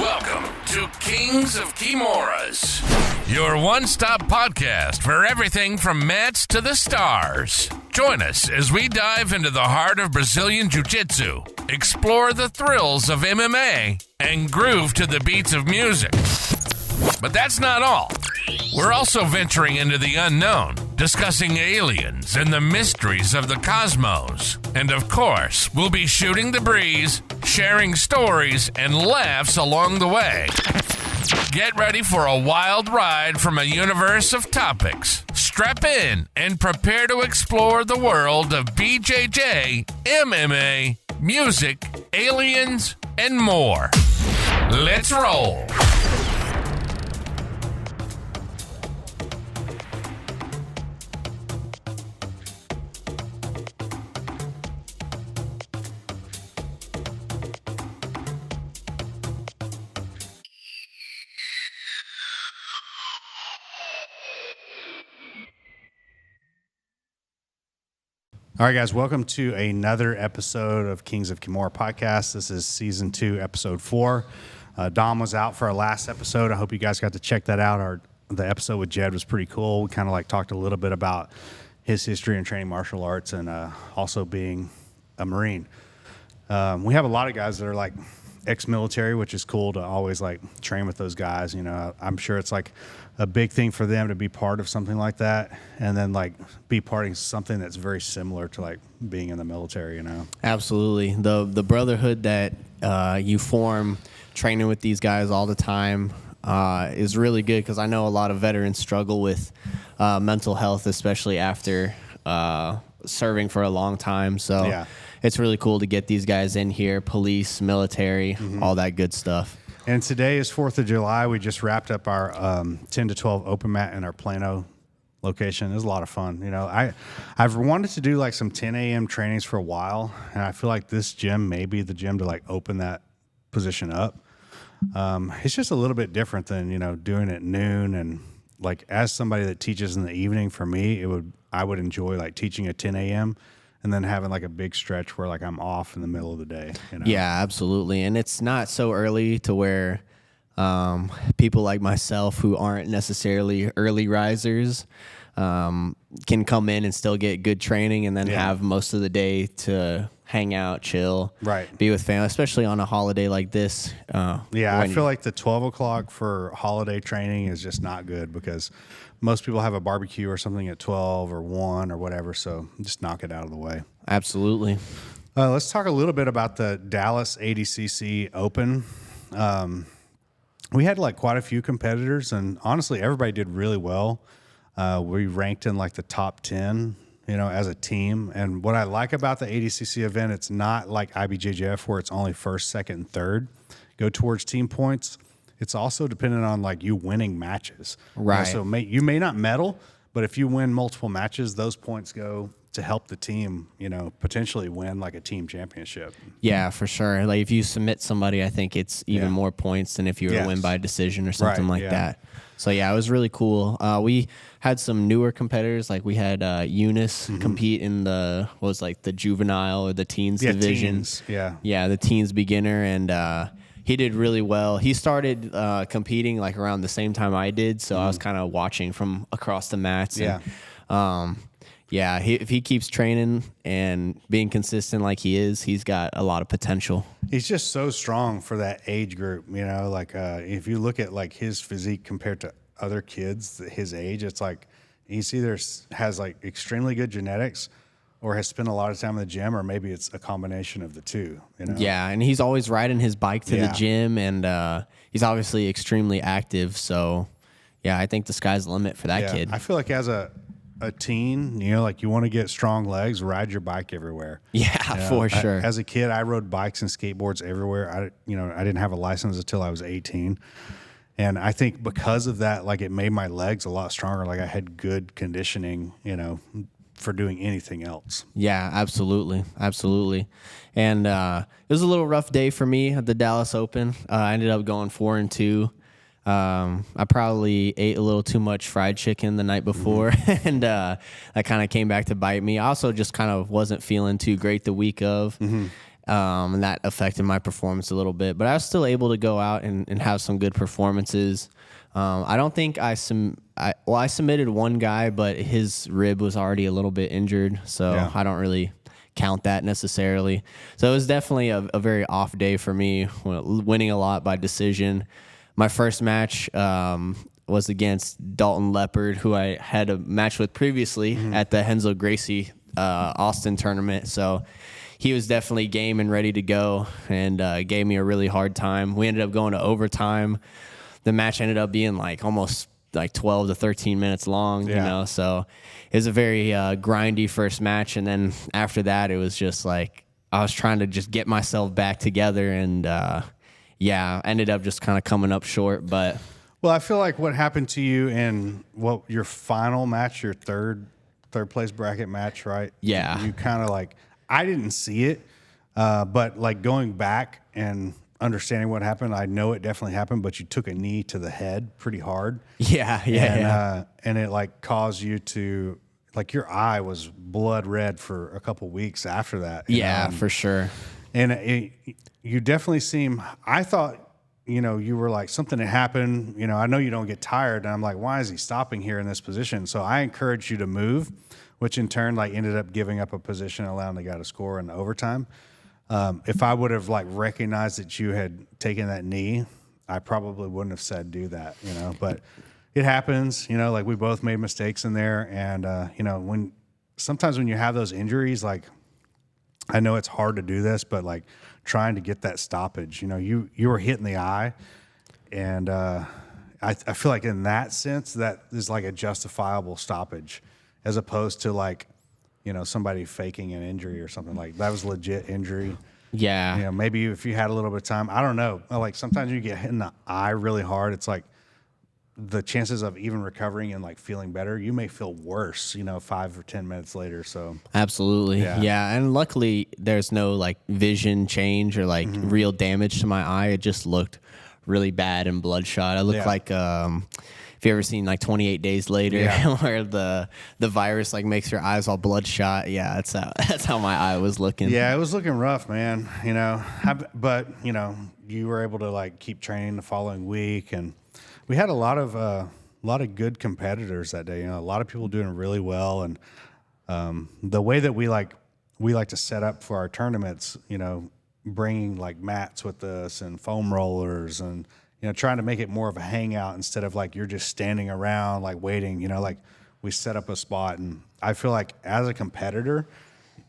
Welcome to Kings of Kimuras, your one-stop podcast for everything from mats to the stars. Join us as we dive into the heart of Brazilian Jiu-Jitsu, explore the thrills of MMA, and groove to the beats of music. But that's not all. We're also venturing into the unknown, discussing aliens and the mysteries of the cosmos. And of course, we'll be shooting the breeze, sharing stories, and laughs along the way. Get ready for a wild ride from a universe of topics. Strap in and prepare to explore the world of BJJ, MMA, music, aliens, and more. Let's roll. All right, guys, welcome to another episode of Kings of Kimuras podcast. This is season 2, episode 4. Dom was out for our last episode. I hope you guys got to check that out. The episode with Jed was pretty cool. We kind of talked a little bit about his history in training martial arts and also being a Marine. We have a lot of guys that are ex-military, which is cool to always train with those guys. You know, I'm sure it's a big thing for them to be part of something like that, and then be part of something that's very similar to being in the military. You know, absolutely. The brotherhood that you form training with these guys all the time is really good, because I know a lot of veterans struggle with mental health, especially after serving for a long time. So yeah. It's really cool to get these guys in here, police, military, all that good stuff. And today is 4th of July. We just wrapped up our 10 to 12 open mat in our Plano location. It was a lot of fun. You know, I've wanted to do some 10 a.m. trainings for a while, and I feel like this gym may be the gym to open that position up. It's just a little bit different than, doing it at noon. And as somebody that teaches in the evening, for me, I would enjoy teaching at 10 a.m. and then having a big stretch where I'm off in the middle of the day. You know? Yeah, absolutely. And it's not so early to where people like myself who aren't necessarily early risers can come in and still get good training, and then have most of the day to hang out, chill, be with family, especially on a holiday like this. I feel like the 12 o'clock for holiday training is just not good, because most people have a barbecue or something at 12 or 1 or whatever, so just knock it out of the way. Absolutely. Let's talk a little bit about the Dallas ADCC Open. We had quite a few competitors, and honestly, everybody did really well. We ranked in the top 10, as a team. And what I like about the ADCC event, it's not like IBJJF where it's only first, second, and third go towards team points. It's also dependent on you winning matches. Right. So you may not medal, but if you win multiple matches, those points go to help the team, potentially win a team championship. Yeah, for sure. If you submit somebody, I think it's even more points than if you were to win by decision or something that. So yeah, it was really cool. We had some newer competitors. We had Eunice compete in the juvenile or the teens division. Teens. Yeah, the teens beginner, and he did really well. He started competing around the same time I did, so I was kind of watching from across the mats. And, if he keeps training and being consistent like he is, he's got a lot of potential. He's just so strong for that age group. If you look at his physique compared to other kids his age, it's he's either has extremely good genetics or has spent a lot of time in the gym, or maybe it's a combination of the two. Yeah, and he's always riding his bike to the gym, and he's obviously extremely active. So, I think the sky's the limit for that kid. I feel like as a teen, you want to get strong legs, ride your bike everywhere. Yeah, for sure. As a kid, I rode bikes and skateboards everywhere. I didn't have a license until I was 18. And I think because of that, it made my legs a lot stronger. I had good conditioning, for doing anything else. Yeah, absolutely. And it was a little rough day for me at the Dallas Open. I ended up going 4-2. I probably ate a little too much fried chicken the night before, and that kind of came back to bite me. I also just kind of wasn't feeling too great the week of. and that affected my performance a little bit. But I was still able to go out and have some good performances. I don't think I submitted one guy, but his rib was already a little bit injured, so I don't really count that necessarily. So it was definitely a very off day for me, winning a lot by decision. My first match was against Dalton Leopard, who I had a match with previously at the Henzo Gracie Austin tournament. So he was definitely game and ready to go, and gave me a really hard time. We ended up going to overtime. The match ended up being almost 12 to 13 minutes long, you know, so it was a very grindy first match. And then after that, it was just I was trying to just get myself back together, and ended up just kind of coming up short. But well, I feel like what happened to you in your final match, your third place bracket match, right? Yeah. You kind of I didn't see it, but going back and understanding what happened, I know it definitely happened, but you took a knee to the head pretty hard. And it caused you to your eye was blood red for a couple weeks after that. For sure. And you definitely seem, I thought, you were something had happened. I know you don't get tired. And I'm like, why is he stopping here in this position? So I encouraged you to move, which in turn ended up giving up a position, allowing the guy to score in the overtime. If I would have recognized that you had taken that knee, I probably wouldn't have said do that, but it happens, we both made mistakes in there. And, sometimes when you have those injuries, I know it's hard to do this, but trying to get that stoppage, you were hitting the eye, and I feel like in that sense that is a justifiable stoppage, as opposed to somebody faking an injury or something. That was legit injury. Yeah. Maybe if you had a little bit of time, I don't know. Sometimes you get hit in the eye really hard. It's the chances of even recovering and feeling better, you may feel worse, 5 or 10 minutes later. So absolutely. Yeah. And luckily there's no vision change or real damage to my eye. It just looked really bad and bloodshot. I looked if you ever seen 28 Days Later, where the virus makes your eyes all bloodshot. Yeah, that's how my eye was looking. Yeah, it was looking rough, man. But you were able to keep training the following week, and we had a lot of good competitors that day. A lot of people doing really well, and the way that we like to set up for our tournaments, bringing mats with us and foam rollers and trying to make it more of a hangout instead of you're just standing around waiting. We set up a spot, and I feel as a competitor,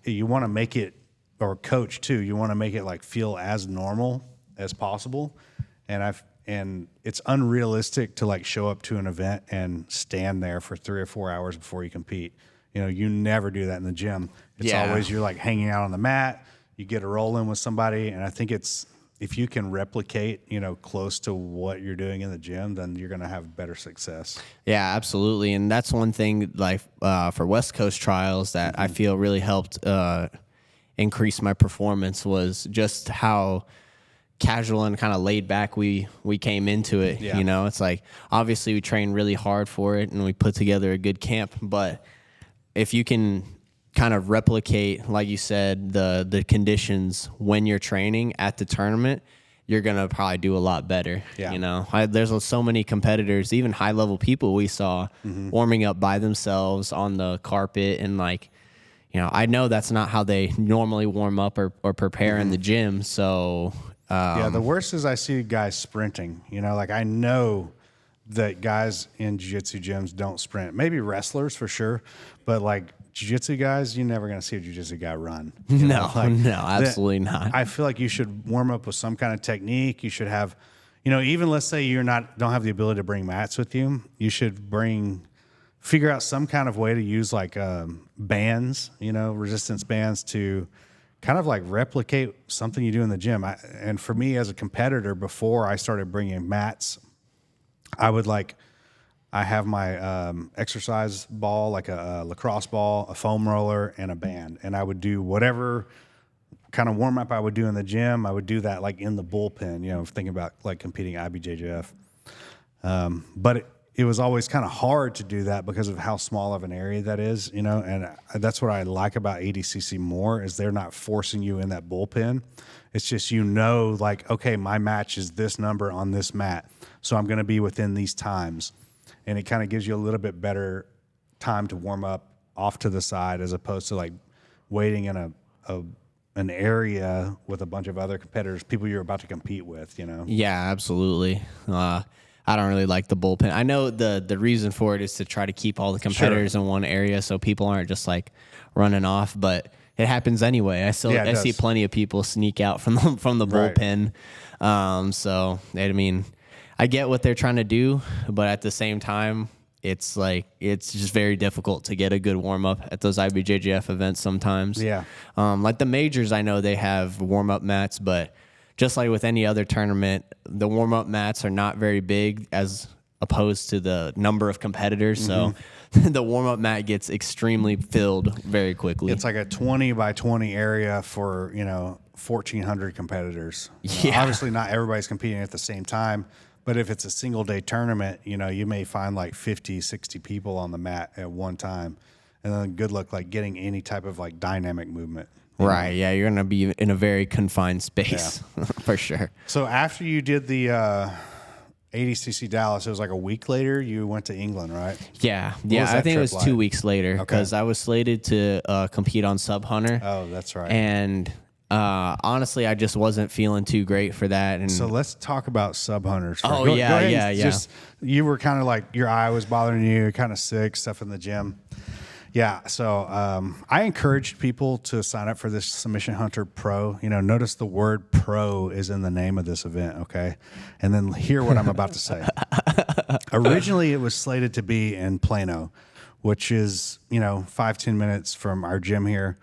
you want to make it, or coach too, you want to make it feel as normal as possible. And it's unrealistic to show up to an event and stand there for 3 or 4 hours before you compete. You never do that in the gym. It's always you're hanging out on the mat, you get a roll in with somebody, and I think if you can replicate, close to what you're doing in the gym, then you're going to have better success. Yeah, absolutely. And that's one thing for West Coast trials that I feel really helped increase my performance, was just how casual and kind of laid back we came into it. It's obviously we trained really hard for it and we put together a good camp, but if you can kind of replicate, like you said, the conditions when you're training at the tournament, you're going to probably do a lot better. There's so many competitors, even high level people we saw warming up by themselves on the carpet, and I know that's not how they normally warm up or prepare in the gym. So the worst is I see guys sprinting. I know that guys in jiu-jitsu gyms don't sprint. Maybe wrestlers for sure, but jiu-jitsu guys, you're never going to see a jiu-jitsu guy run. No, absolutely not. I feel you should warm up with some kind of technique. You should have, even let's say don't have the ability to bring mats with you, you should figure out some kind of way to use bands, resistance bands, to kind of replicate something you do in the gym. And for me as a competitor, before I started bringing mats, I have my exercise ball, a lacrosse ball, a foam roller, and a band. And I would do whatever kind of warm-up I would do in the gym. I would do that in the bullpen, thinking about competing IBJJF. But it was always kind of hard to do that because of how small of an area that is, and that's what I like about ADCC more is they're not forcing you in that bullpen. It's just, like, okay, my match is this number on this mat, so I'm going to be within these times. And it kind of gives you a little bit better time to warm up off to the side as opposed to like waiting in an area with a bunch of other competitors, people you're about to compete with, Yeah, absolutely. I don't really like the bullpen. I know the reason for it is to try to keep all the competitors in one area so people aren't just like running off, but it happens anyway. I see plenty of people sneak out from the bullpen. Right. So I mean, I get what they're trying to do, but at the same time, it's just very difficult to get a good warm up at those IBJJF events sometimes. Yeah. Like the majors, I know they have warm up mats, but just like with any other tournament, the warm up mats are not very big as opposed to the number of competitors. Mm-hmm. So the warm up mat gets extremely filled very quickly. It's like a 20 by 20 area for, 1,400 competitors. Yeah. Obviously not everybody's competing at the same time. But if it's a single day tournament, you may find like 50, 60 people on the mat at one time. And then good luck like getting any type of like dynamic movement. Right. Yeah. You're going to be in a very confined space for sure. So after you did the ADCC Dallas, it was like a week later you went to England, right? Yeah. Yeah. I think it was 2 weeks later because I was slated to compete on Sub Hunter. Oh, that's right. And honestly, I just wasn't feeling too great for that. And so let's talk about Sub Hunters. Oh, yeah. Just, you were kind of like your eye was bothering you, kind of sick, stuff in the gym. Yeah, so I encourage people to sign up for this Submission Hunter Pro. Notice the word pro is in the name of this event, okay? And then hear what I'm about to say. Originally, it was slated to be in Plano, which is, 5-10 minutes from our gym here.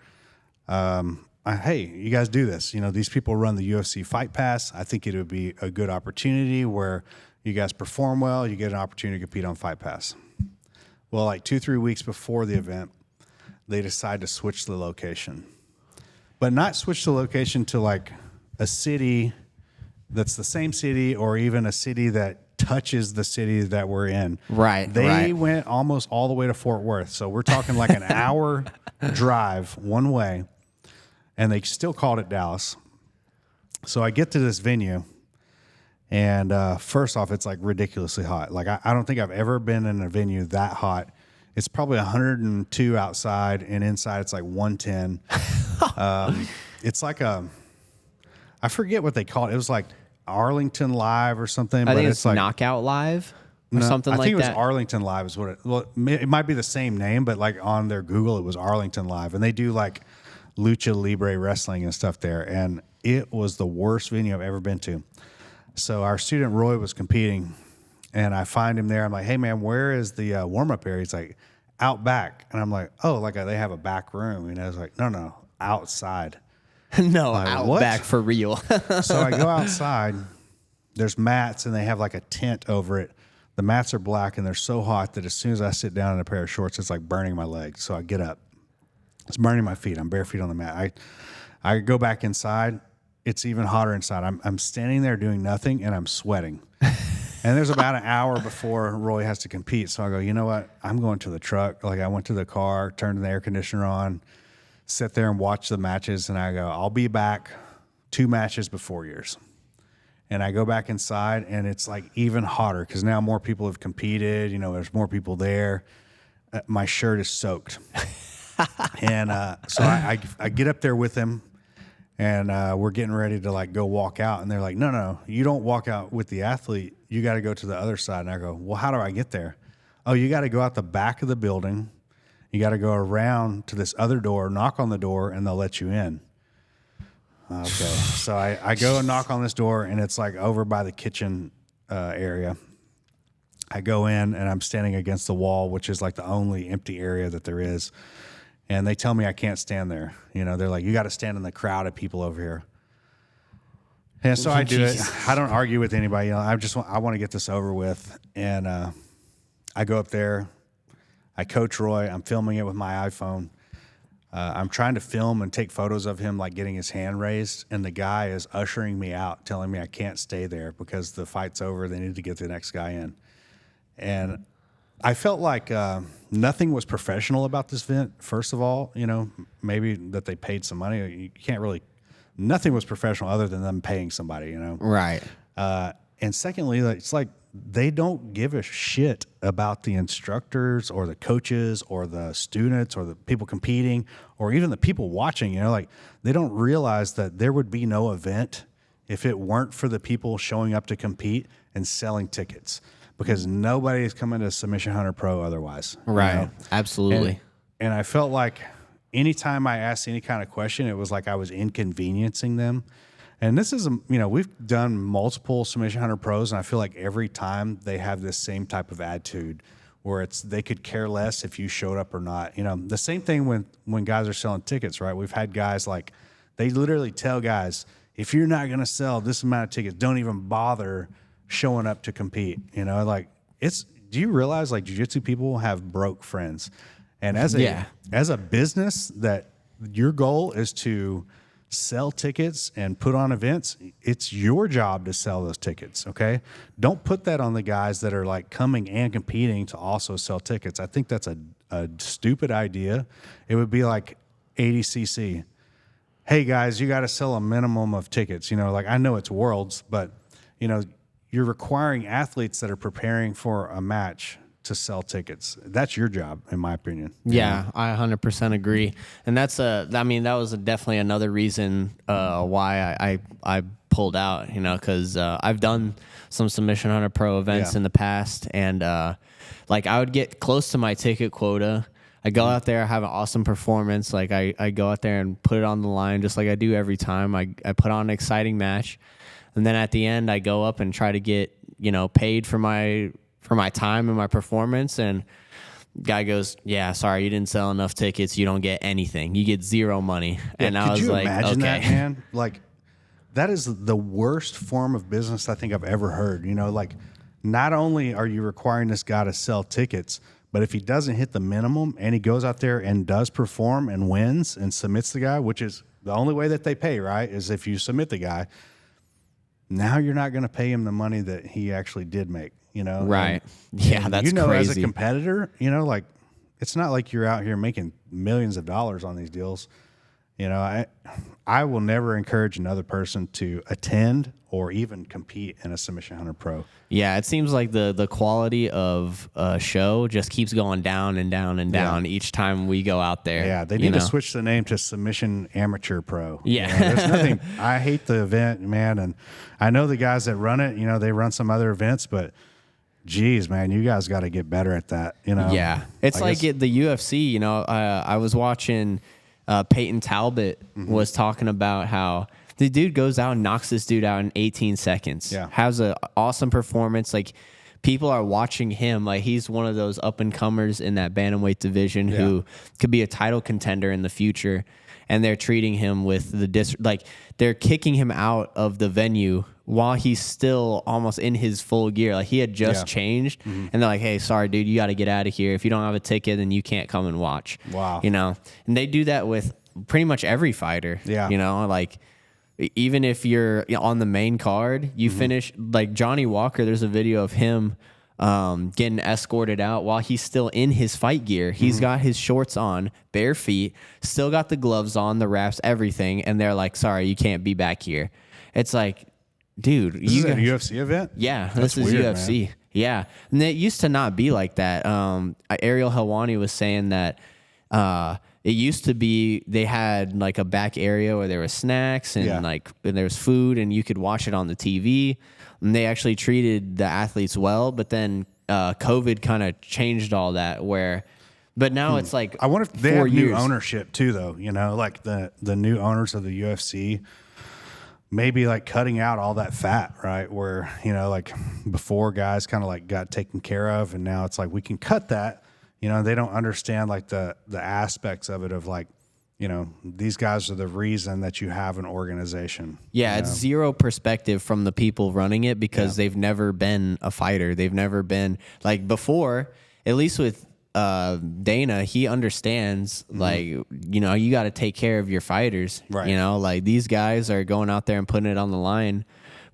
Hey, you guys do this. These people run the UFC Fight Pass. I think it would be a good opportunity where you guys perform well, you get an opportunity to compete on Fight Pass. Well, like 2-3 weeks before the event, they decide to switch the location. But not switch the location to like a city that's the same city or even a city that touches the city that we're in. Right. They went almost all the way to Fort Worth. So we're talking like an hour drive one way, and they still called it Dallas. So I get to this venue. And first off, it's like ridiculously hot. Like I don't think I've ever been in a venue that hot. It's probably 102 outside, and inside it's like 110. It's like I forget what they call it. It was like Arlington Live or something. I think it's like Knockout Live or something like that. I think it was Arlington Live is what it. Well, it might be the same name, but like on their Google, it was Arlington Live, and they do like lucha libre wrestling and stuff there. And it was the worst venue I've ever been to. So our student Roy was competing, and I find him there. I'm like, hey, man, where is the warm-up area? He's like, out back. And I'm like, oh, like they have a back room. And I was like, no, outside. No, like, out what? Back for real. So I go outside. There's mats, and they have like a tent over it. The mats are black, and they're so hot that as soon as I sit down in a pair of shorts, it's like burning my legs. So I get up. It's burning my feet. I'm bare feet on the mat. I go back inside. It's even hotter inside. I'm standing there doing nothing, and I'm sweating. And there's about an hour before Roy has to compete. So I go, you know what? I'm going to the truck. Like I went to the car, turned the air conditioner on, sit there and watch the matches. And I go, I'll be back 2 matches before yours. And I go back inside, and it's like even hotter because now more people have competed. There's more people there. My shirt is soaked. And so I get up there with him. And we're getting ready to like go walk out, and they're like, no, you don't walk out with the athlete. You got to go to the other side. And I go, well, how do I get there? Oh, you got to go out the back of the building. You got to go around to this other door, knock on the door, and they'll let you in. Okay. So I go and knock on this door, and it's like over by the kitchen area. I go in, and I'm standing against the wall, which is like the only empty area that there is. And they tell me I can't stand there. They're like, you got to stand in the crowd of people over here. And so I do it. I don't argue with anybody. I want to get this over with. And I go up there. I coach Roy. I'm filming it with my iPhone. I'm trying to film and take photos of him like getting his hand raised. And the guy is ushering me out, telling me I can't stay there because the fight's over. They need to get the next guy in. And I felt like nothing was professional about this event. First of all, maybe that they paid some money. You can't really. Nothing was professional other than them paying somebody. Right. And secondly, it's like they don't give a shit about the instructors or the coaches or the students or the people competing or even the people watching. Like they don't realize that there would be no event if it weren't for the people showing up to compete and selling tickets, because nobody is coming to Submission Hunter Pro otherwise. Right. Absolutely. And I felt like anytime I asked any kind of question, it was like I was inconveniencing them. And this is, we've done multiple Submission Hunter Pros, and I feel like every time they have this same type of attitude where they could care less if you showed up or not. The same thing when guys are selling tickets, right? We've had guys like, they literally tell guys, if you're not going to sell this amount of tickets, don't even bother showing up to compete. Do you realize like jiu-jitsu people have broke friends? And as a business that your goal is to sell tickets and put on events, it's your job to sell those tickets, okay? Don't put that on the guys that are like coming and competing to also sell tickets. I think that's a stupid idea. It would be like ADCC. Hey guys, you got to sell a minimum of tickets. Like I know it's Worlds, but you're requiring athletes that are preparing for a match to sell tickets. That's your job, in my opinion. Yeah, I 100% agree. And that was definitely another reason why I pulled out, because I've done some Submission Hunter Pro events in the past, and like I would get close to my ticket quota. I go out there, have an awesome performance. Like I go out there and put it on the line just like I do every time. I put on an exciting match. And then at the end, I go up and try to get, paid for my time and my performance. And guy goes, yeah, sorry, you didn't sell enough tickets. You don't get anything. You get zero money. Yeah, and I was like, imagine okay. that, man? Like, that is the worst form of business I think I've ever heard. Like, not only are you requiring this guy to sell tickets, but if he doesn't hit the minimum and he goes out there and does perform and wins and submits the guy, which is the only way that they pay, right, is if you submit the guy, now you're not going to pay him the money that he actually did make, Right. And that's crazy. As a competitor, like it's not like you're out here making millions of dollars on these deals. I will never encourage another person to attend or even compete in a Submission Hunter Pro. Yeah, it seems like the quality of a show just keeps going down and down and down each time we go out there. Yeah, they need to switch the name to Submission Amateur Pro. Yeah. There's nothing. I hate the event, man, and I know the guys that run it, they run some other events, but geez, man, you guys got to get better at that, Yeah. It's like the UFC, I was watching Peyton Talbot was talking about how the dude goes out and knocks this dude out in 18 seconds. Yeah. Has an awesome performance. Like, people are watching him. Like, he's one of those up-and-comers in that bantamweight division who could be a title contender in the future. And they're treating him with they're kicking him out of the venue while he's still almost in his full gear. Like, he had just changed. And they're like, hey, sorry, dude, you got to get out of here. If you don't have a ticket, then you can't come and watch. Wow. And they do that with pretty much every fighter. Yeah. Like, even if you're on the main card, you finish, like Johnny Walker, there's a video of him getting escorted out while he's still in his fight gear. He's got his shorts on, bare feet, still got the gloves on, the wraps, everything. And they're like, sorry, you can't be back here. It's like, dude. This is a UFC event? Yeah, That's this is weird, UFC. Man. Yeah. And it used to not be like that. Ariel Helwani was saying that it used to be they had like a back area where there was snacks and and there was food and you could watch it on the TV. And they actually treated the athletes well, but then COVID kind of changed all that. But now it's like I wonder if they 4 have years. new ownership too, though. Like the new owners of the UFC. Maybe like cutting out all that fat, right? Where, like before guys kind of like got taken care of and now it's like we can cut that. They don't understand like the aspects of it of like, these guys are the reason that you have an organization. Yeah, it's zero perspective from the people running it because they've never been a fighter. They've never been like before, at least with Dana, he understands like, you got to take care of your fighters, right? Like these guys are going out there and putting it on the line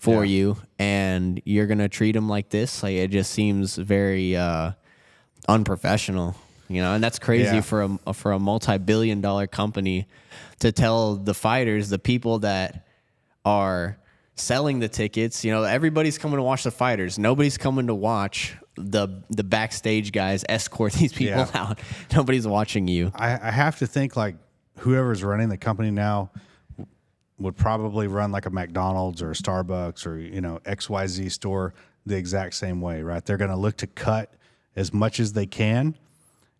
for you, and you're gonna treat them like this. Like, it just seems very unprofessional, and that's crazy for a multi-billion-dollar company to tell the fighters, the people that are selling the tickets. Everybody's coming to watch the fighters. Nobody's coming to watch the backstage guys escort these people out. Nobody's watching you. I have to think like whoever's running the company now would probably run like a McDonald's or a Starbucks or, XYZ store the exact same way, right? They're going to look to cut as much as they can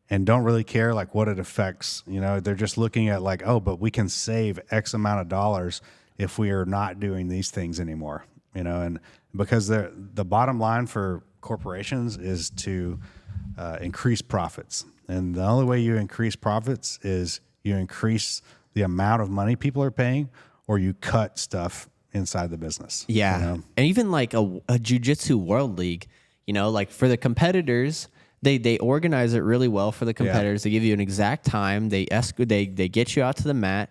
and don't really care like what it affects. They're just looking at like, oh, but we can save X amount of dollars if we are not doing these things anymore, and because the bottom line for corporations is to increase profits. And the only way you increase profits is you increase the amount of money people are paying, or you cut stuff inside the business. Yeah. And even like a jiu-jitsu world league, like for the competitors, they organize it really well for the competitors. They give you an exact time. They get you out to the mat.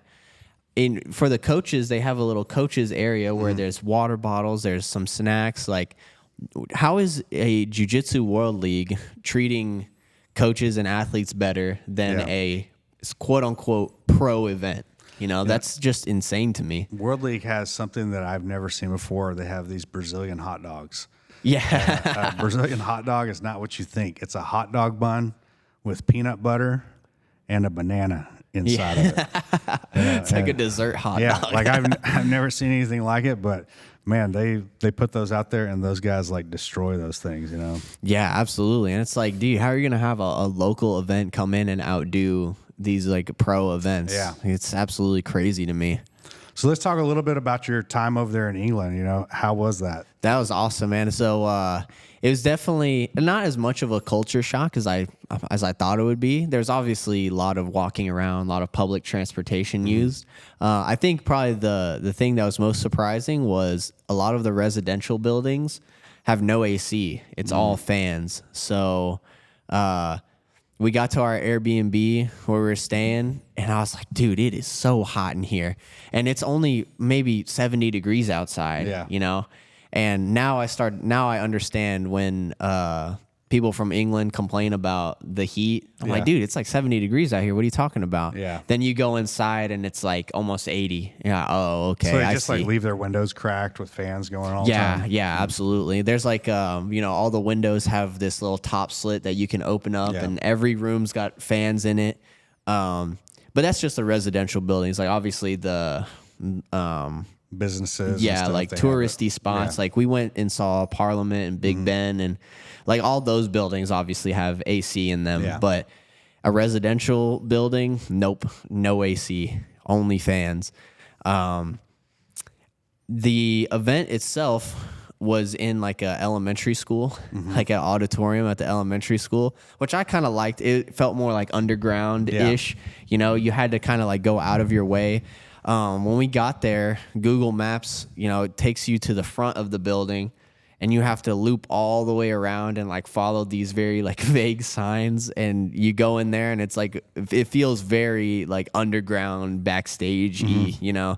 For the coaches, they have a little coaches area where there's water bottles, there's some snacks. Like, how is a jiu-jitsu world league treating coaches and athletes better than a quote unquote pro event? That's just insane to me. World League has something that I've never seen before. They have these Brazilian hot dogs. Yeah. Brazilian hot dog is not what you think. It's a hot dog bun with peanut butter and a banana inside of it. It's like a dessert hot dog. Yeah, like I've never seen anything like it, but man, they put those out there and those guys like destroy those things, Yeah, absolutely. And it's like, dude, how are you going to have a local event come in and outdo these like pro events? Yeah. It's absolutely crazy to me. So let's talk a little bit about your time over there in England. How was that? That was awesome, man. So it was definitely not as much of a culture shock as I thought it would be. There's obviously a lot of walking around, a lot of public transportation used. I think probably the thing that was most surprising was a lot of the residential buildings have no AC. It's all fans. So we got to our Airbnb where we were staying, and I was like, dude, it is so hot in here. And it's only maybe 70 degrees outside, And now I understand when people from England complain about the heat. I'm like, dude, it's like 70 degrees out here. What are you talking about? Yeah. Then you go inside and it's like almost 80. Yeah. Oh, okay. So they I just see. like leave their windows cracked with fans going all the time? Yeah, absolutely. There's like, all the windows have this little top slit that you can open up, and every room's got fans in it. But that's just the residential buildings. Like obviously the businesses. And stuff, like touristy spots. Like we went and saw Parliament and Big Ben, and like all those buildings obviously have AC in them. Yeah. But a residential building, nope, no AC, only fans. The event itself was in like a elementary school, like an auditorium at the elementary school, which I kind of liked. It felt more like underground-ish. You had to kind of like go out of your way. When we got there, Google Maps, it takes you to the front of the building, and you have to loop all the way around and like follow these very like vague signs. And you go in there, and it's like it feels very like underground, backstage-y,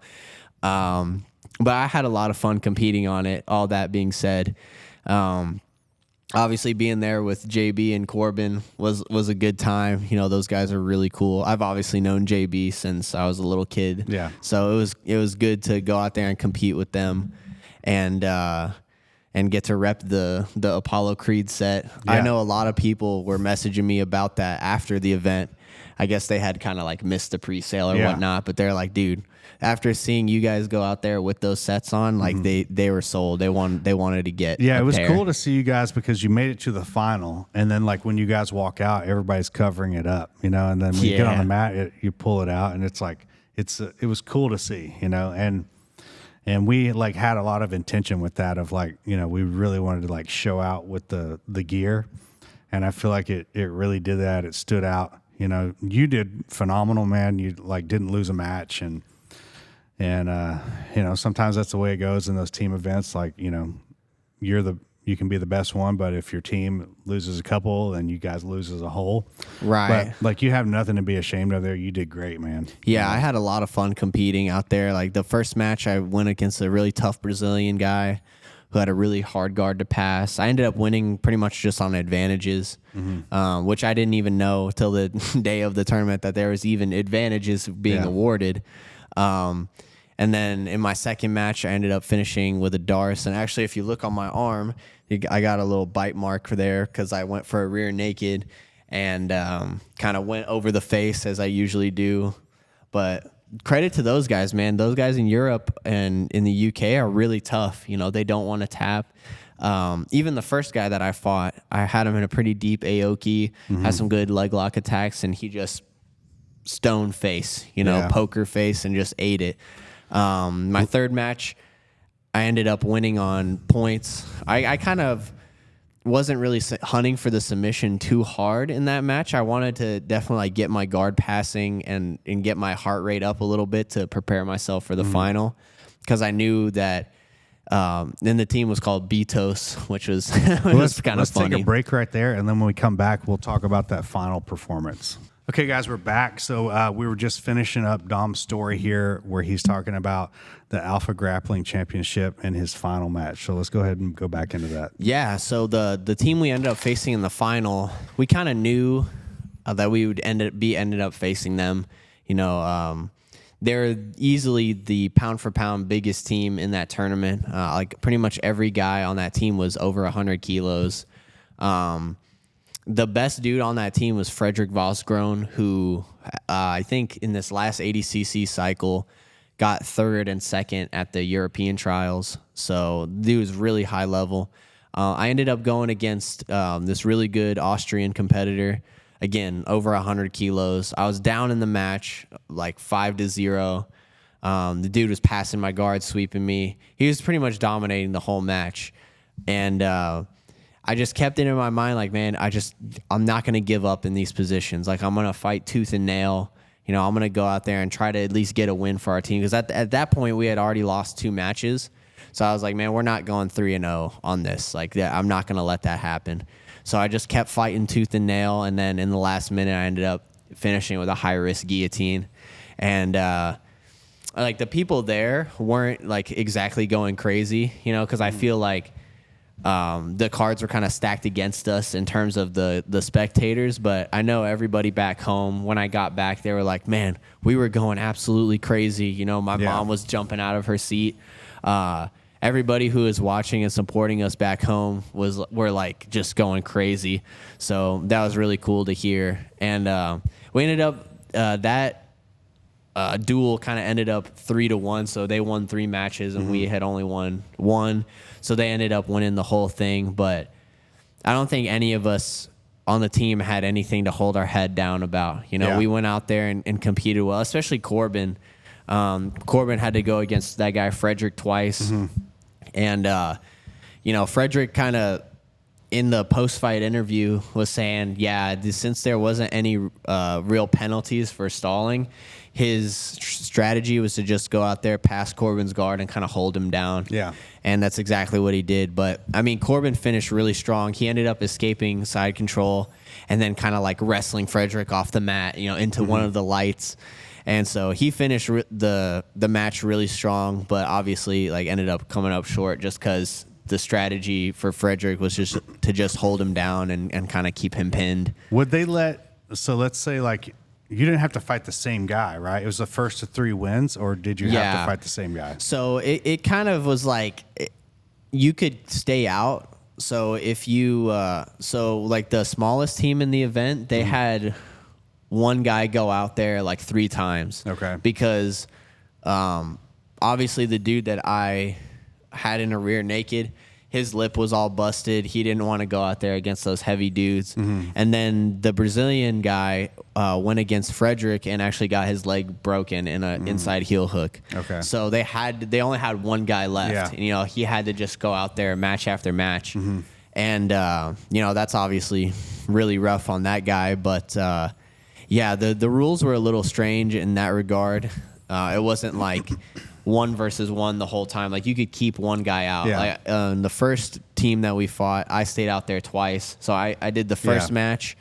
But I had a lot of fun competing on it. All that being said, obviously being there with JB and Corbin was a good time. Those guys are really cool. I've obviously known JB since I was a little kid. Yeah. So it was good to go out there and compete with them, and get to rep the Apollo Creed set. Yeah. I know a lot of people were messaging me about that after the event. I guess they had kind of like missed the pre-sale or whatnot, but they're like, dude, after seeing you guys go out there with those sets on, like they were sold. They wanted to get. Yeah, it was pair. cool to see you guys because you made it to the final, and then like when you guys walk out, everybody's covering it up, and then when you get on the mat, you pull it out, and it's like it was cool to see, and we like had a lot of intention with that of like we really wanted to like show out with the gear, and I feel like it really did that. It stood out. You did phenomenal, man. You like didn't lose a match, and sometimes that's the way it goes in those team events. Like you're the you can be the best one, but if your team loses a couple, then you guys lose as a whole. Right. But like, you have nothing to be ashamed of there. You did great, man. Yeah, I had a lot of fun competing out there. Like the first match, I went against a really tough Brazilian guy who had a really hard guard to pass. I ended up winning pretty much just on advantages, which I didn't even know till the day of the tournament that there was even advantages being awarded. And then in my second match, I ended up finishing with a Darce. And actually, if you look on my arm, I got a little bite mark for there because I went for a rear naked and kind of went over the face as I usually do. But credit to those guys, man. Those guys in Europe and in the UK are really tough. You know, they don't want to tap. Even the first guy that I fought, I had him in a pretty deep Aoki, had some good leg lock attacks, and he just stone face, poker face, and just ate it. My third match, I ended up winning on points. I kind of wasn't really hunting for the submission too hard in that match. I wanted to definitely get my guard passing and get my heart rate up a little bit to prepare myself for the final, because I knew that then the team was called Betos, which was, was kind of funny. Let's take a break right there, and then when we come back, we'll talk about that final performance. Okay, guys, we're back. So we were just finishing up Dom's story here where he's talking about the Alpha Grappling Championship and his final match. So let's go ahead and go back into that. Yeah, so the team we ended up facing in the final, we kind of knew that we would ended up facing them. They're easily the pound-for-pound biggest team in that tournament. Like pretty much every guy on that team was over 100 kilos. The best dude on that team was Frederick Vosgroen, who I think in this last 80cc cycle got third and second at the European trials. So dude was really high level. I ended up going against this really good Austrian competitor, again, over 100 kilos. I was down in the match, like 5-0. The dude was passing my guard, sweeping me. He was pretty much dominating the whole match. And I just kept it in my mind, like, man, I'm not going to give up in these positions. Like, I'm going to fight tooth and nail. I'm going to go out there and try to at least get a win for our team. Because at that point, we had already lost 2 matches. So I was like, man, we're not going 3-0 on this. Like, I'm not going to let that happen. So I just kept fighting tooth and nail. And then in the last minute, I ended up finishing with a high-risk guillotine. And, like, the people there weren't, like, exactly going crazy, because I feel like the cards were kind of stacked against us in terms of the spectators, but I know everybody back home, when I got back, they were like, man, we were going absolutely crazy. My mom was jumping out of her seat. Everybody who is watching and supporting us back home were like just going crazy. So that was really cool to hear. And we ended up that duel kind of ended up 3-1. So they won 3 matches and we had only won 1. So they ended up winning the whole thing. But I don't think any of us on the team had anything to hold our head down about. We went out there and competed well, especially Corbin. Corbin had to go against that guy Frederick twice. And, Frederick kind of in the post-fight interview was saying, since there wasn't any real penalties for stalling, his strategy was to just go out there past Corbin's guard and kind of hold him down. Yeah. And that's exactly what he did. But, I mean, Corbin finished really strong. He ended up escaping side control and then kind of like wrestling Frederick off the mat, into one of the lights. And so he finished the match really strong, but obviously like ended up coming up short just because the strategy for Frederick was just to hold him down and kind of keep him pinned. Would they let's say like you didn't have to fight the same guy, right? It was the first of 3 wins, or did you have to fight the same guy? So it kind of was like you could stay out. So if you like the smallest team in the event, they had one guy go out there like 3 times. Okay. Because obviously the dude that I had in a rear naked, his lip was all busted. He didn't want to go out there against those heavy dudes. And then the Brazilian guy went against Frederick and actually got his leg broken in an inside heel hook. Okay. So they only had one guy left. Yeah. And, he had to just go out there match after match. And, that's obviously really rough on that guy. But, the rules were a little strange in that regard. It wasn't like 1 versus 1 the whole time. Like, you could keep one guy out. Yeah. Like, the first team that we fought, I stayed out there twice. So I did the first match,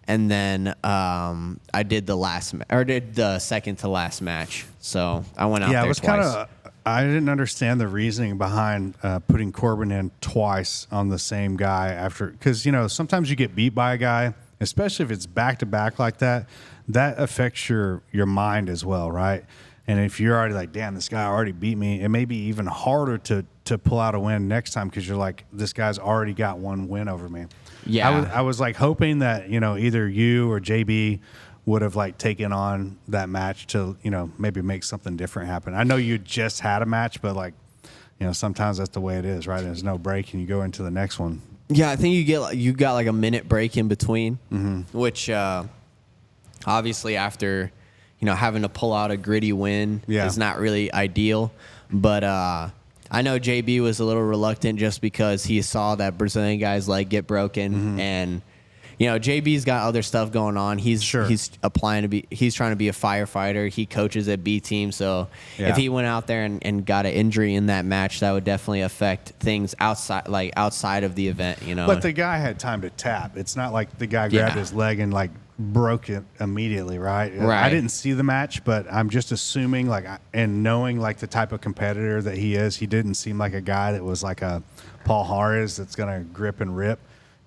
and then I did the second to last match. So I went out there twice. Yeah, it was I didn't understand the reasoning behind putting Corbin in twice on the same guy after, because, you know, sometimes you get beat by a guy, especially if it's back-to-back like that. That affects your mind as well, right? And if you're already like, damn, this guy already beat me, it may be even harder to pull out a win next time because you're like, this guy's already got one win over me. Yeah. I was like hoping that, you know, either you or JB would have like taken on that match to, you know, maybe make something different happen. I know you just had a match, but like, you know, sometimes that's the way it is, right? There's no break and you go into the next one. Yeah, I think you got like a minute break in between, which obviously after, you know, having to pull out a gritty win is not really ideal. But I know JB was a little reluctant just because he saw that Brazilian guy's leg get broken, and you know, JB's got other stuff going on. He's trying to be a firefighter. He coaches at B team, so if he went out there and got an injury in that match, that would definitely affect things outside of the event, you know. But the guy had time to tap. It's not like the guy grabbed his leg and like broke it immediately, right? I didn't see the match, but I'm just assuming, like, and knowing like the type of competitor that he is, he didn't seem like a guy that was like a Paul Harris that's gonna grip and rip.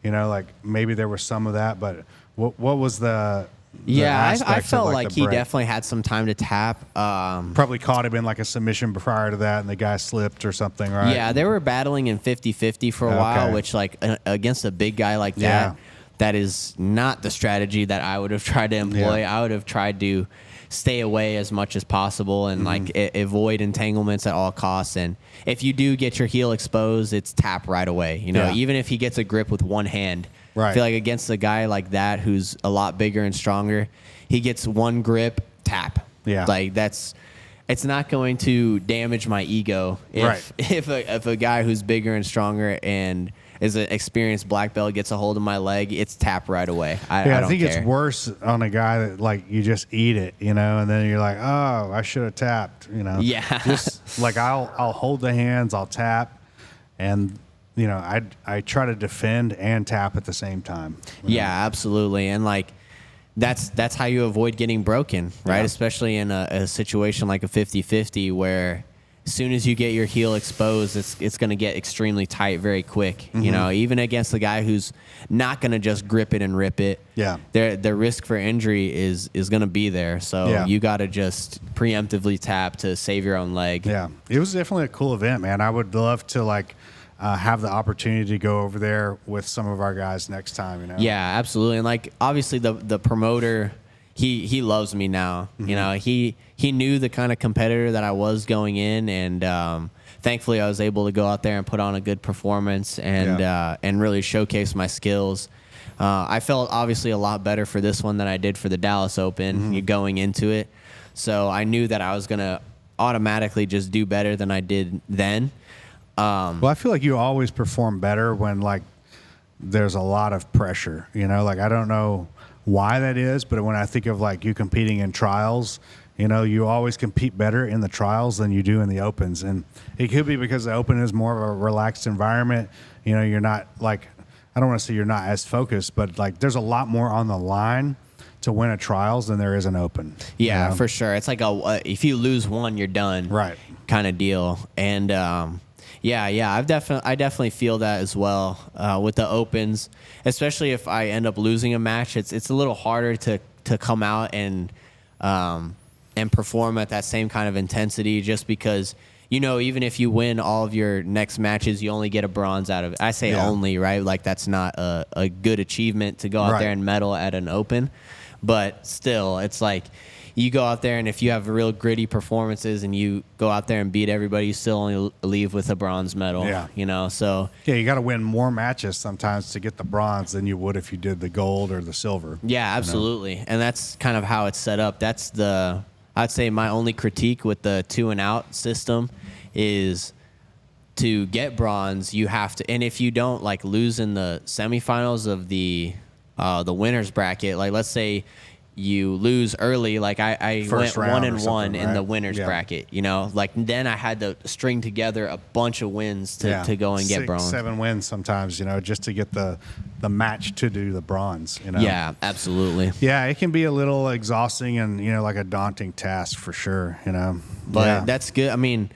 You know, like maybe there was some of that, but what was the I felt of, like he definitely had some time to tap. Probably caught him in like a submission prior to that, and the guy slipped or something, right? Yeah, they were battling in 50-50 for a while, which like against a big guy like that, that is not the strategy that I would have tried to employ. I would have tried to stay away as much as possible and like avoid entanglements at all costs. And if you do get your heel exposed, it's tap right away. You know, even if he gets a grip with one hand, I feel like against a guy like that who's a lot bigger and stronger, he gets one grip, tap. Yeah, like it's not going to damage my ego if a guy who's bigger and stronger and is an experienced black belt gets a hold of my leg, it's tap right away. I don't think care. It's worse on a guy that like you just eat it, you know, and then you're like, oh, I should have tapped, you know. Yeah. Just like I'll hold the hands, I'll tap, and you know, I try to defend and tap at the same time. Yeah, absolutely, and like that's how you avoid getting broken, right? Especially in a situation like a 50-50 where as soon as you get your heel exposed, it's going to get extremely tight very quick. You know, even against the guy who's not going to just grip it and rip it. Yeah, the risk for injury is going to be there. So you got to just preemptively tap to save your own leg. Yeah, it was definitely a cool event, man. I would love to like have the opportunity to go over there with some of our guys next time. You know. Yeah, absolutely, and like obviously the promoter. He loves me now. You know, he knew the kind of competitor that I was going in, and thankfully I was able to go out there and put on a good performance and really showcase my skills. I felt obviously a lot better for this one than I did for the Dallas Open going into it. So I knew that I was going to automatically just do better than I did then. Well, I feel like you always perform better when like there's a lot of pressure, you know, like I don't know why that is, but when I think of like you competing in trials, you know, you always compete better in the trials than you do in the opens. And it could be because the open is more of a relaxed environment. You know, you're not like, I don't want to say you're not as focused, but like there's a lot more on the line to win a trials than there is an open. Yeah, you know? For sure. It's like if you lose one, you're done. Right. Kind of deal. And I definitely feel that as well with the opens, especially if I end up losing a match. It's a little harder to come out and perform at that same kind of intensity, just because, you know, even if you win all of your next matches, you only get a bronze out of it. I say only, right? Like that's not a good achievement to go out there and medal at an open, but still, it's like. You go out there, and if you have real gritty performances and you go out there and beat everybody, you still only leave with a bronze medal. Yeah. You know, so. Yeah, you got to win more matches sometimes to get the bronze than you would if you did the gold or the silver. Yeah, absolutely. You know? And that's kind of how it's set up. That's I'd say my only critique with the 2-and-out system is to get bronze, you have to, and if you don't like lose in the semifinals of the winner's bracket, like let's say you lose early. Like I went round 1-1 in the right? winners Yeah. bracket, you know, like then I had to string together a bunch of wins to go and get 6, bronze. 7 wins sometimes, you know, just to get the match to do the bronze, you know. Yeah, absolutely. Yeah, it can be a little exhausting and, you know, like a daunting task for sure, you know. But that's good. I mean,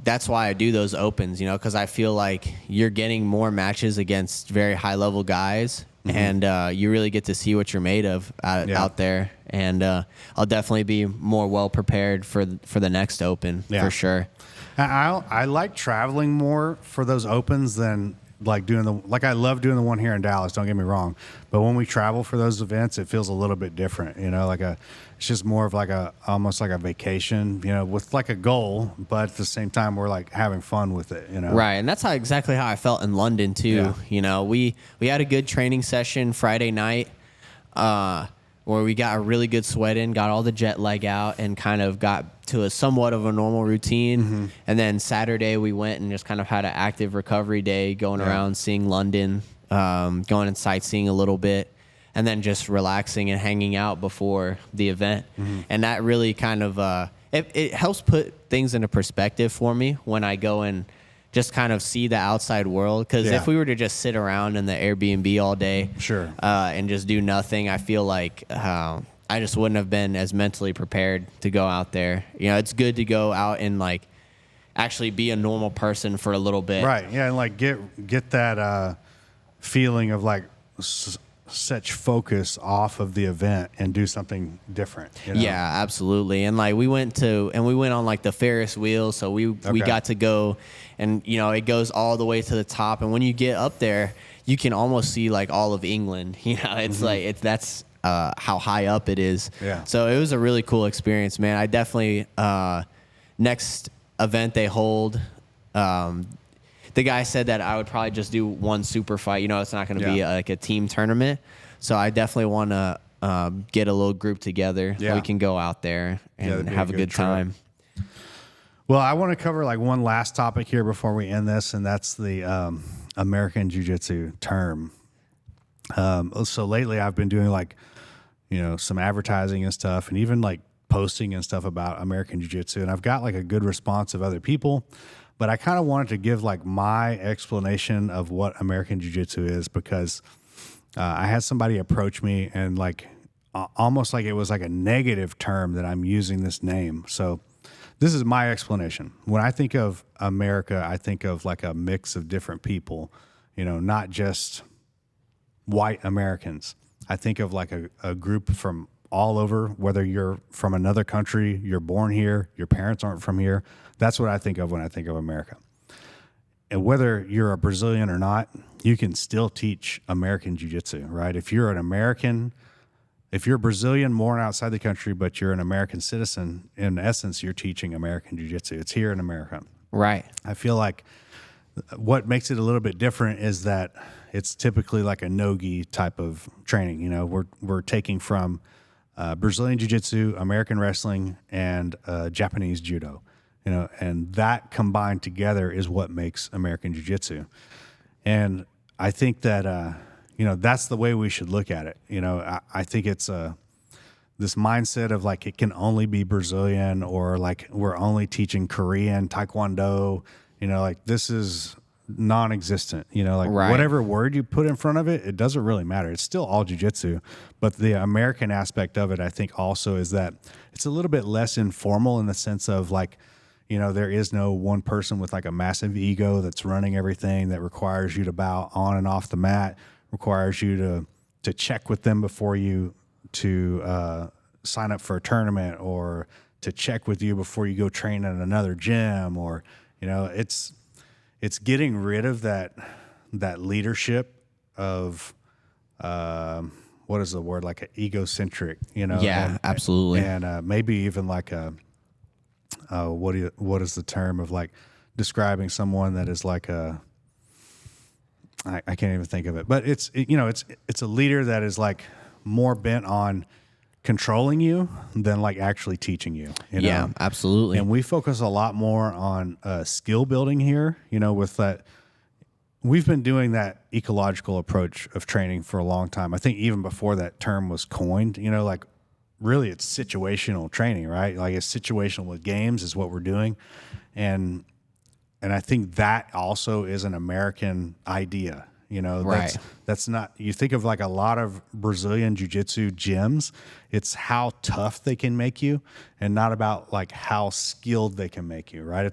that's why I do those opens, you know, because I feel like you're getting more matches against very high level guys, and you really get to see what you're made of out there. And I'll definitely be more well prepared for the next open for sure. I like traveling more for those opens than like I love doing the one here in Dallas, don't get me wrong, but when we travel for those events, it feels a little bit different, you know, it's just more of almost like a vacation, you know, with like a goal, but at the same time we're like having fun with it, you know. Right, and that's exactly how I felt in London too. Yeah. You know, we had a good training session Friday night, where we got a really good sweat in, got all the jet lag out, and kind of got to a somewhat of a normal routine. And then Saturday we went and just kind of had an active recovery day, going around seeing London, going and sightseeing a little bit, and then just relaxing and hanging out before the event. And that really kind of it helps put things into perspective for me when I go and just kind of see the outside world. Because if we were to just sit around in the Airbnb all day, and just do nothing, I feel like I just wouldn't have been as mentally prepared to go out there. You know, it's good to go out and like actually be a normal person for a little bit. Right. Yeah, and like get that feeling of like such focus off of the event and do something different. You know? Yeah, absolutely. And like we went on like the Ferris wheel, so we got to go, and you know it goes all the way to the top. And when you get up there, you can almost see like all of England. You know, it's like that's how high up it is. Yeah. So it was a really cool experience, man. I definitely next event they hold. The guy said that I would probably just do one super fight. You know, it's not going to be like a team tournament. So I definitely want to get a little group together so we can go out there and have a good time. Well, I want to cover like one last topic here before we end this, and that's the American Jiu-Jitsu term. So lately I've been doing like, you know, some advertising and stuff, and even like posting and stuff about American Jiu-Jitsu, and I've got like a good response of other people. But I kind of wanted to give like my explanation of what American Jiu-Jitsu is, because I had somebody approach me and like almost like it was like a negative term that I'm using this name. So this is my explanation. When I think of America, I think of like a mix of different people, you know, not just white Americans. I think of like a group from all over, whether you're from another country, you're born here, your parents aren't from here. That's what I think of when I think of America. And whether you're a Brazilian or not, you can still teach American Jiu-Jitsu, right? If you're an American, if you're Brazilian born outside the country, but you're an American citizen, in essence, you're teaching American Jiu-Jitsu. It's here in America. Right. I feel like what makes it a little bit different is that it's typically like a no-gi type of training. You know, we're taking from Brazilian Jiu-Jitsu, American wrestling, and Japanese Judo. You know, and that combined together is what makes American Jiu-Jitsu. And I think that, you know, that's the way we should look at it. You know, I think it's this mindset of like it can only be Brazilian, or like we're only teaching Korean, Taekwondo. You know, like this is non-existent. You know, like whatever word you put in front of it, it doesn't really matter. It's still all jiu-jitsu. But the American aspect of it, I think also is that it's a little bit less informal in the sense of like, you know, there is no one person with like a massive ego that's running everything, that requires you to bow on and off the mat, requires you to check with them before you to sign up for a tournament, or to check with you before you go train at another gym, or, you know, it's getting rid of that leadership of what is the word, like an egocentric, you know? Yeah, absolutely. And maybe even like a what is the term of like describing someone that is like I can't even think of it, but it's a leader that is like more bent on controlling you than like actually teaching you, you know? Yeah, absolutely. And we focus a lot more on skill building here, you know, with that. We've been doing that ecological approach of training for a long time. I think even before that term was coined, you know, like really it's situational training, right? Like it's situational with games is what we're doing. And I think that also is an American idea. Right. That's not, you think of like a lot of Brazilian jiu-jitsu gyms, it's how tough they can make you and not about like how skilled they can make you, right?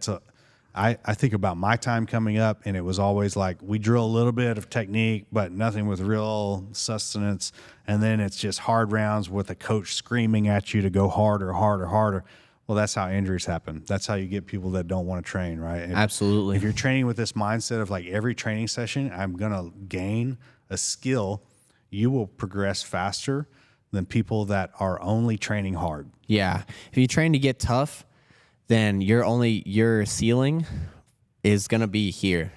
I think about my time coming up, and it was always like we drill a little bit of technique, but nothing with real sustenance. And then it's just hard rounds with a coach screaming at you to go harder, harder, harder. Well, that's how injuries happen. That's how you get people that don't want to train, right? And Absolutely. if you're training with this mindset of like every training session, I'm going to gain a skill, you will progress faster than people that are only training hard. Yeah. If you train to get tough, then your ceiling is going to be here.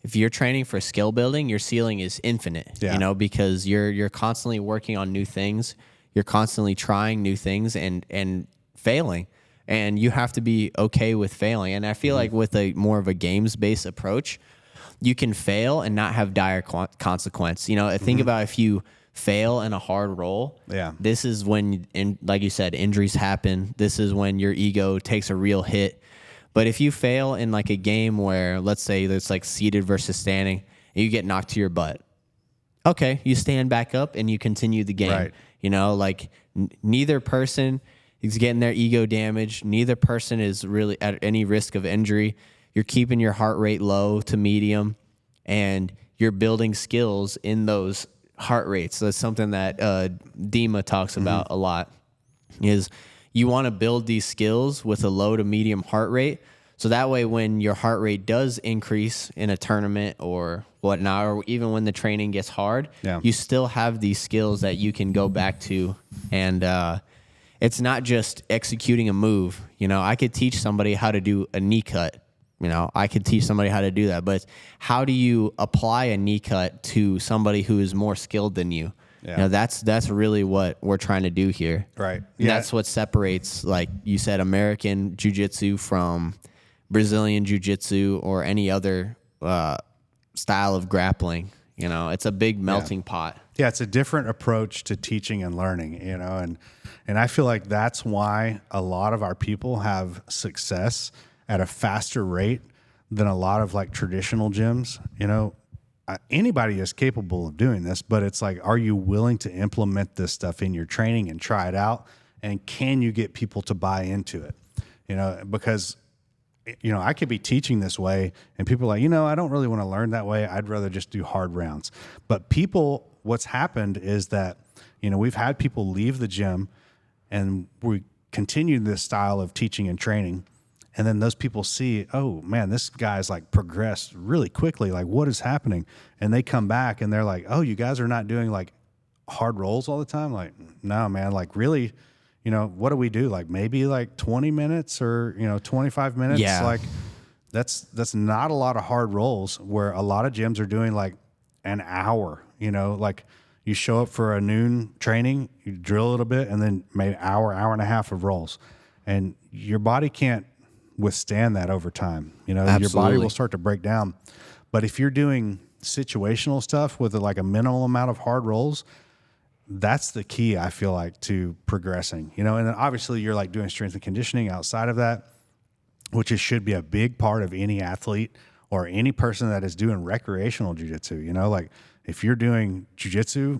If you're training for skill building, your ceiling is infinite, because you're constantly working on new things. You're constantly trying new things and failing, and you have to be okay with failing. And I feel like with a more of a games-based approach, you can fail and not have dire consequence. Think about if you fail in a hard roll. Yeah. This is when, like you said, injuries happen. This is when your ego takes a real hit. But if you fail in like a game where, let's say it's like seated versus standing, and you get knocked to your butt, okay, you stand back up and you continue the game. Right. Neither person is getting their ego damaged. Neither person is really at any risk of injury. You're keeping your heart rate low to medium, and you're building skills in those heart rates. So that's something that Dima talks about a lot, is you want to build these skills with a low to medium heart rate. So that way, when your heart rate does increase in a tournament or whatnot, or even when the training gets hard, you still have these skills that you can go back to. And it's not just executing a move. I could teach somebody how to do a knee cut. I could teach somebody how to do that. But how do you apply a knee cut to somebody who is more skilled than you? Yeah. That's really what we're trying to do here. Right. Yeah. That's what separates, like you said, American jiu-jitsu from Brazilian jiu-jitsu or any other style of grappling. It's a big melting pot. Yeah, it's a different approach to teaching and learning, and I feel like that's why a lot of our people have success at a faster rate than a lot of like traditional gyms. Anybody is capable of doing this, but it's like, are you willing to implement this stuff in your training and try it out? And can you get people to buy into it? Because, I could be teaching this way and people are like, I don't really want to learn that way. I'd rather just do hard rounds. But what's happened is that, we've had people leave the gym and we continue this style of teaching and training. And then those people see, oh man, this guy's like progressed really quickly. Like, what is happening? And they come back and they're like, oh, you guys are not doing like hard rolls all the time? Like, no, man, like really, what do we do? Like maybe like 20 minutes or, 25 minutes. Yeah. Like that's not a lot of hard rolls, where a lot of gyms are doing like an hour, like you show up for a noon training, you drill a little bit, and then maybe hour and a half of rolls. And your body can't withstand that over time. Absolutely. Your body will start to break down. But if you're doing situational stuff with like a minimal amount of hard rolls, that's the key, I feel like, to progressing. And then obviously you're like doing strength and conditioning outside of that, which should be a big part of any athlete or any person that is doing recreational jiu-jitsu. Like if you're doing jiu-jitsu,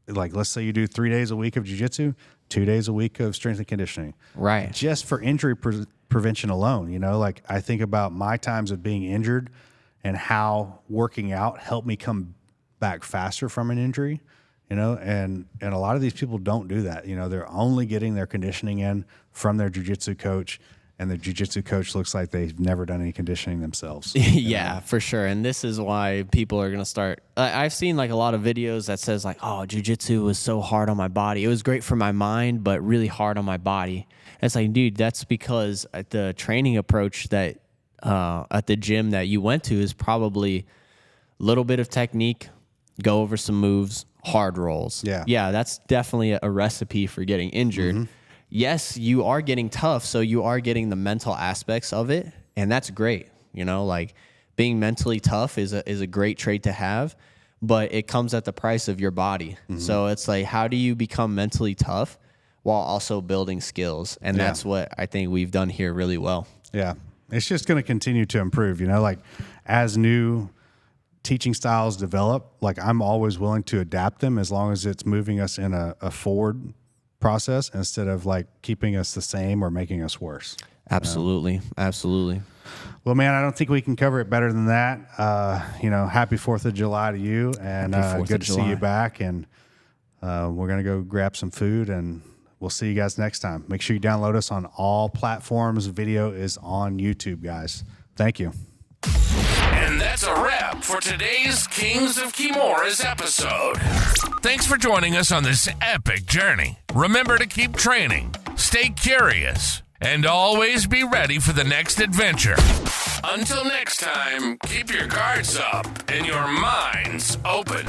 like let's say you do 3 days a week of jiu-jitsu, 2 days a week of strength and conditioning. Right. Just for injury prevention alone. Like I think about my times of being injured and how working out helped me come back faster from an injury, and a lot of these people don't do that. They're only getting their conditioning in from their jiu-jitsu coach, and the jiu-jitsu coach looks like they've never done any conditioning themselves. Yeah, for sure. And this is why people are going to start. I've seen like a lot of videos that says like, oh, jiu-jitsu was so hard on my body. It was great for my mind, but really hard on my body. And it's like, dude, that's because the training approach that at the gym that you went to is probably a little bit of technique, go over some moves, hard rolls. Yeah, that's definitely a recipe for getting injured. Mm-hmm. Yes, you are getting tough, so you are getting the mental aspects of it, and that's great. Like being mentally tough is a great trait to have, but it comes at the price of your body. Mm-hmm. So it's like, how do you become mentally tough? while also building skills. And Yeah. that's what I think we've done here really well. Yeah. It's just going to continue to improve, like as new teaching styles develop, like I'm always willing to adapt them as long as it's moving us in a forward process instead of like keeping us the same or making us worse. Absolutely. Absolutely. Well, man, I don't think we can cover it better than that. Happy 4th of July to you, and good to see you back. And we're going to go grab some food, and we'll see you guys next time. Make sure you download us on all platforms. Video is on YouTube, guys. Thank you. And that's a wrap for today's Kings of Kimuras episode. Thanks for joining us on this epic journey. Remember to keep training, stay curious, and always be ready for the next adventure. Until next time, keep your guards up and your minds open.